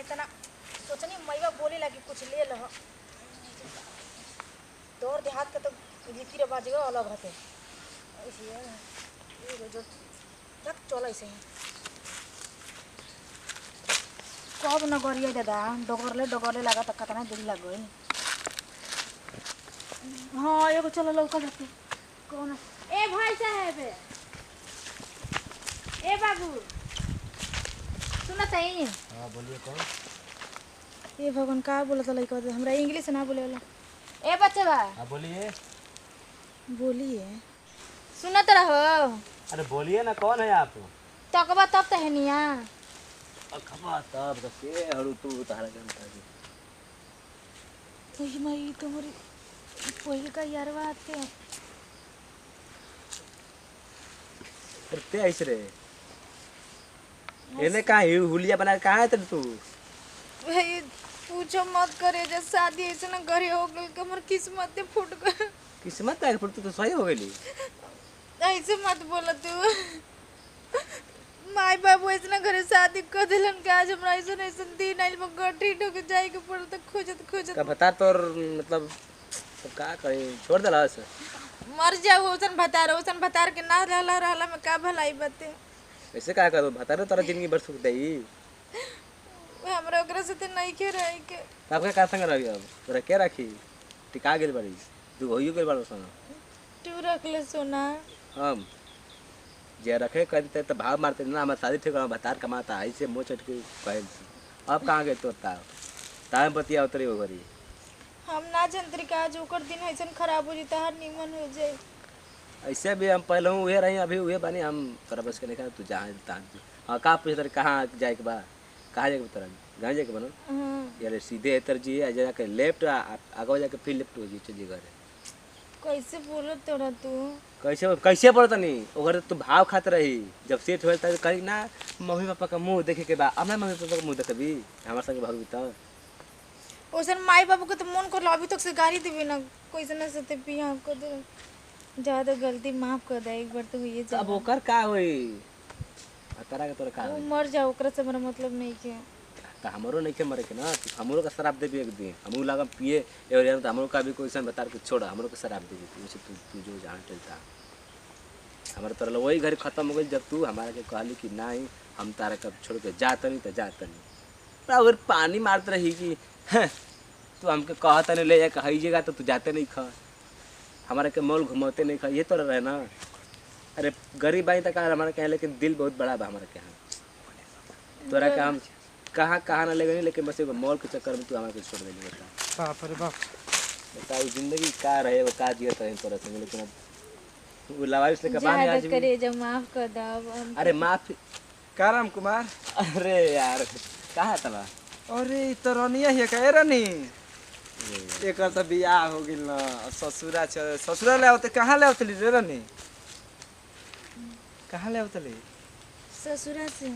इतना सोचनी मैवा बोले लगी कुछ ले लो तोर देहात का तो रीति रिवाज अलग होते ऐसे जो तक चल ऐसे कब न गरिए दादा डगरले लगा तक कितना देरी लग गई। हाँ एगो चलो लौका जाते कौन ए भाई साहब ए बाबू सुना तई। हां बोलिए कौन। ए भगवान का बोलत लइका हमरा इंग्लिश ना बोले वाला। ए बच्चा बा हां बोलिए बोलिए सुनत रहो। अरे बोलिए ना कौन है आप। तकबा तब तहनिया अखबा तब तो के हरु तू तारा जानता है। ओही मई तुम्हारी पहले का यारवा आते करते ऐसे रे एने का हुलिया बना के कहां है तू। भाई पूछो मत करे जब शादी ऐसे ना घरे हो गल हमर किस्मत फूट गई। किस्मत है फुट तो सही हो गई। ऐसे मत बोल तू माई बाबू ऐसे ना घरे शादी कर दिलन के आज हमरा ऐसे दिन आइल में गठी ढोके जाए के पड़त खोजत का बता तोर मतलब तो का करे छोड़ देला से मर जाओ ओसन भतार के ना रहला में का भलाई बते। ऐसे का करो बता रे तोरा जिंदगी भर सुख देई हमरा ओकरा से नहीं के रही के आपके का संग रही अब तोरा के राखी टिका गेल बड़ी तू होइयो गेल बारो सन तू रख ले सोना। हम जे रखे करते तो भाव मारते ना हम शादी ठीक बता कमाता ऐसे मुंह चटके कहल अब कहां गए तोता टाइम बतिया उतरी हो गरी हम ना जनत्री का आज ओकर दिन ऐसन खराब हो जता हर निमन हो जाए। ऐसे भी हम पहले हुए रही अभी हुए बानी हम तोरा बस के नहीं तू जा हां का पूछ तोरे कहां जाए के बा कहां जाए के तोरा गांव जाए के बनो। हां यार सीधे इधर जी जा के लेफ्ट आगे जाके फिर लेफ्ट हो जी चली घर कैसे बोलत तोरा तू कैसे बोलत नहीं ओकर तू भाव खात रही जब सेट होल त कही ना मम्मी पापा का मुंह देखे के बा अपना मम्मी पापा का मुंह देखबी हमार संग भागबी त ओसन माई बाबू के तो मन कर अभी तक से गाड़ी देबे ना कैसे ना से पिया कर दे ज्यादा गलती माफ कर दे एक बार तो हुई जा। अब ओकर का होई तारा के तोरा का वो होई मर जा ओकरा से हमरा मतलब नहीं के त हमरो नहीं के मरे के ना हमरो का शराब देबी एक दिन हमहू लागम पिए और यार हमरो का भी कोई सन बता के छोड़ हमरो के शराब देबी तू जो जान चलता हमारा तोरा वही घर खत्म हो गई जब तू हमारा के कहली कि नहीं हम तारा कब छोड़ के जात नहीं तो जात नहीं अगर पानी मारत रही कि तू हमके कहत नहीं ले जाके हईजेगा तो तू जाते नहीं खा हमारे के मॉल घुमाते नहीं खा ये तो रहे ना। अरे गरीब आई तक हमारा कहे लेकिन दिल बहुत बड़ा बा हमारा के तोरा के हम कहाँ ना ले गए लेकिन बस एगो मॉल के चक्कर में तू हमारे छोड़ देली बता बाप रे बाप बताओ जिंदगी का रहे वो का जियत रहे तोरा संग लेकिन अब वो लवाइस लेके बाहर आज करे जब माफ कर दो। अरे माफ का राम कुमार। अरे यार कहाँ तबा अरे तो रनिया है का रानी एक तो बियाह हो गेल ना ससुरा ले आवते कहाँ ले आवतली रे रानी कहाँ ले आवतली ससुरा से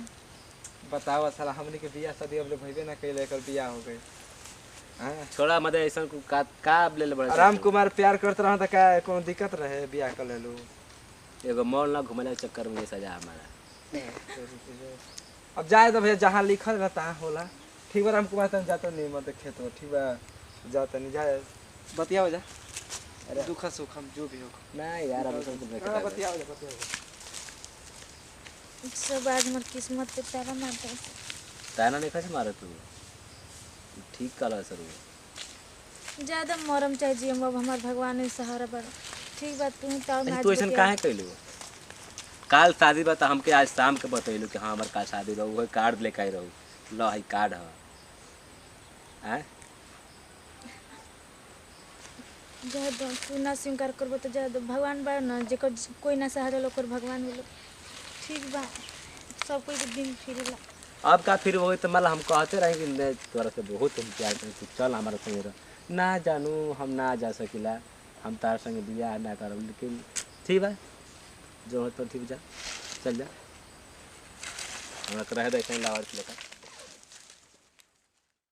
बताओ साला हमनी के बियाह शादी अब ले भइबे ना कइले एकर बियाह हो गई। हां छोड़ा मत ऐसा का ले बड़ा राम कुमार प्यार करत रहा त का कोनो दिक्कत रहे बियाह कर लेलू एगो मॉल ना घुमले चक्कर में सजा हमारा अब जाए तो भैया जहां लिखल रहता होला ठीक बा राम कुमार तन जातो नहीं मत खेत में ठीक बा जाता नहीं जाए बतियाओ जा। अरे दुख सुख हम जो भी हो ना यार अब सब बतियाओ बतियाओ सब आज मत किस्मत पे तारा मारता है ताना नहीं कैसे मारे तू ठीक कला सर ज्यादा मरम चाहे जी हम अब हमार भगवान ने सहारा बड़ा ठीक बात तू ऐसा काहे कइलू काल शादी बा त हमके आज शाम के बतैलू कि हां हमर काल शादी रहो वो कार्ड लेके आई रहू लो हई कार्ड है ज्यादा तू ना स्वीकार करबो तो ज्यादा भगवान बा ना जेकर कोई ना सहारा लोकर भगवान होलो ठीक बा सब कोई के दिन फिरेला। अब का फिर वो तो मतलब हम कहते रहे कि मैं तोरा से बहुत हम प्यार करते तू चल हमारे संग रह ना जानू हम ना जा सकिला हम तार संग बियाह ना करब लेकिन ठीक बा जो हो तो ठीक जा चल जा हमरा रह दे कहीं लावर लेकर।